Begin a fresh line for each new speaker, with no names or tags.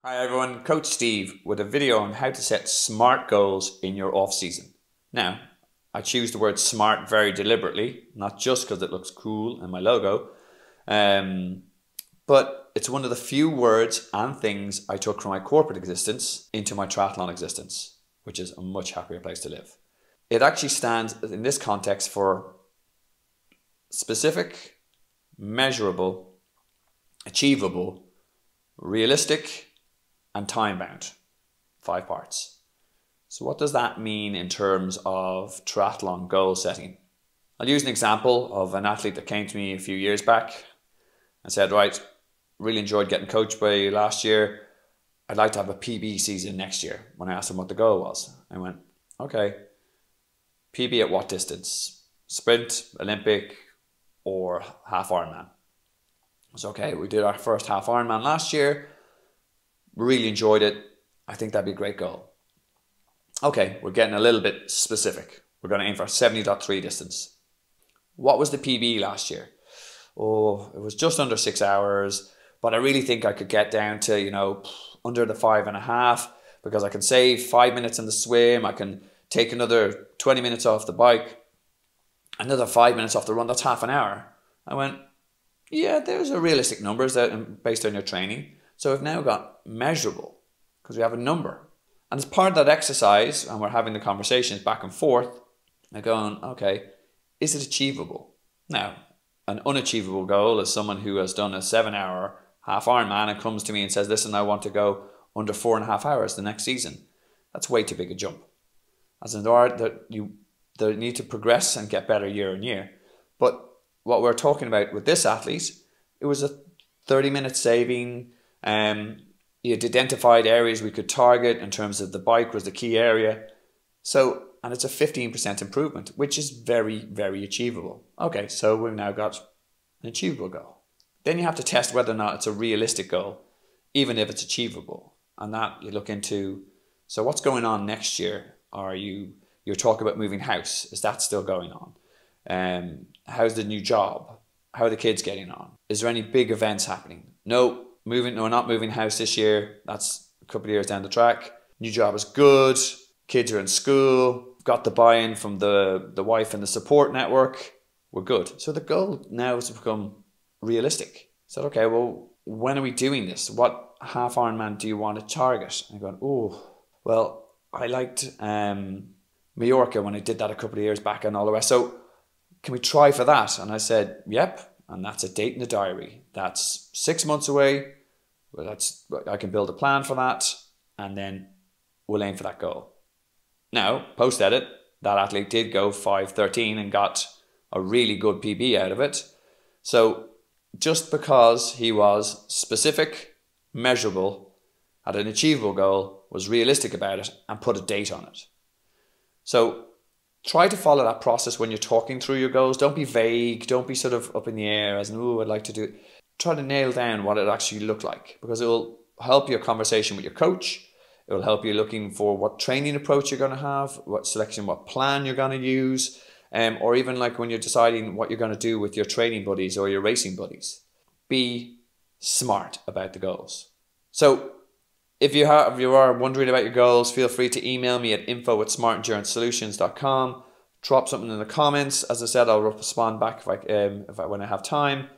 Hi everyone, Coach Steve with a video on how to set SMART goals in your off season. Now, I choose the word SMART very deliberately, not just because it looks cool in my logo, but it's one of the few words and things I took from my corporate existence into my triathlon existence, which is a much happier place to live. It actually stands in this context for specific, measurable, achievable, realistic, and time-bound. 5 parts. So what does that mean in terms of triathlon goal setting? I'll use an example of an athlete that came to me a few years back and said, right, really enjoyed getting coached by you last year. I'd like to have a PB season next year. When I asked him what the goal was, I went, okay, PB at what distance? Sprint, Olympic, or half Ironman? It's okay, we did our first half Ironman last year. Really enjoyed it. I think that'd be a great goal. Okay, we're getting a little bit specific. We're going to aim for a 70.3 distance. What was the PB last year? Oh, it was just under 6 hours, but I really think I could get down to, under the 5.5 because I can save 5 minutes in the swim. I can take another 20 minutes off the bike, another 5 minutes off the run. That's half an hour. I went, yeah, those are realistic numbers based on your training. So we've now got measurable because we have a number. And as part of that exercise, and we're having the conversations back and forth, I'm going, okay, is it achievable? Now, an unachievable goal is someone who has done a 7-hour half Ironman and comes to me and says, listen, I want to go under 4.5 hours the next season. That's way too big a jump. As in, they need to progress and get better year on year. But what we're talking about with this athlete, it was a 30-minute saving. He had identified areas we could target in terms of the bike was the key area. So, and it's a 15% improvement, which is very, very achievable. Okay, so we've now got an achievable goal. Then you have to test whether or not it's a realistic goal, even if it's achievable. And that you look into, so what's going on next year? You're talking about moving house. Is that still going on? How's the new job? How are the kids getting on? Is there any big events happening? No, we're not moving house this year. That's a couple of years down the track. New job is good. Kids are in school. Got the buy-in from the wife and the support network. We're good. So the goal now is to become realistic. So, okay, well, when are we doing this? What half Ironman do you want to target? And I'm going, oh, well, I liked Mallorca when I did that a couple of years back and all the rest. So can we try for that? And I said, yep. And that's a date in the diary. That's 6 months away. Well, I can build a plan for that, and then we'll aim for that goal. Now, post-edit, that athlete did go 5:13 and got a really good PB out of it. So just because he was specific, measurable, had an achievable goal, was realistic about it, and put a date on it. So try to follow that process when you're talking through your goals. Don't be vague. Don't be sort of up in the air as, oh, I'd like to do it. Try to nail down what it actually looked like, because it will help your conversation with your coach. It will help you looking for what training approach you're going to have, what plan you're going to use, or even like when you're deciding what you're going to do with your training buddies or your racing buddies. Be smart about the goals. So if you are wondering about your goals, feel free to email me at info@smartenduranceSolutions.com. Drop something in the comments. As I said, I'll respond back when I have time.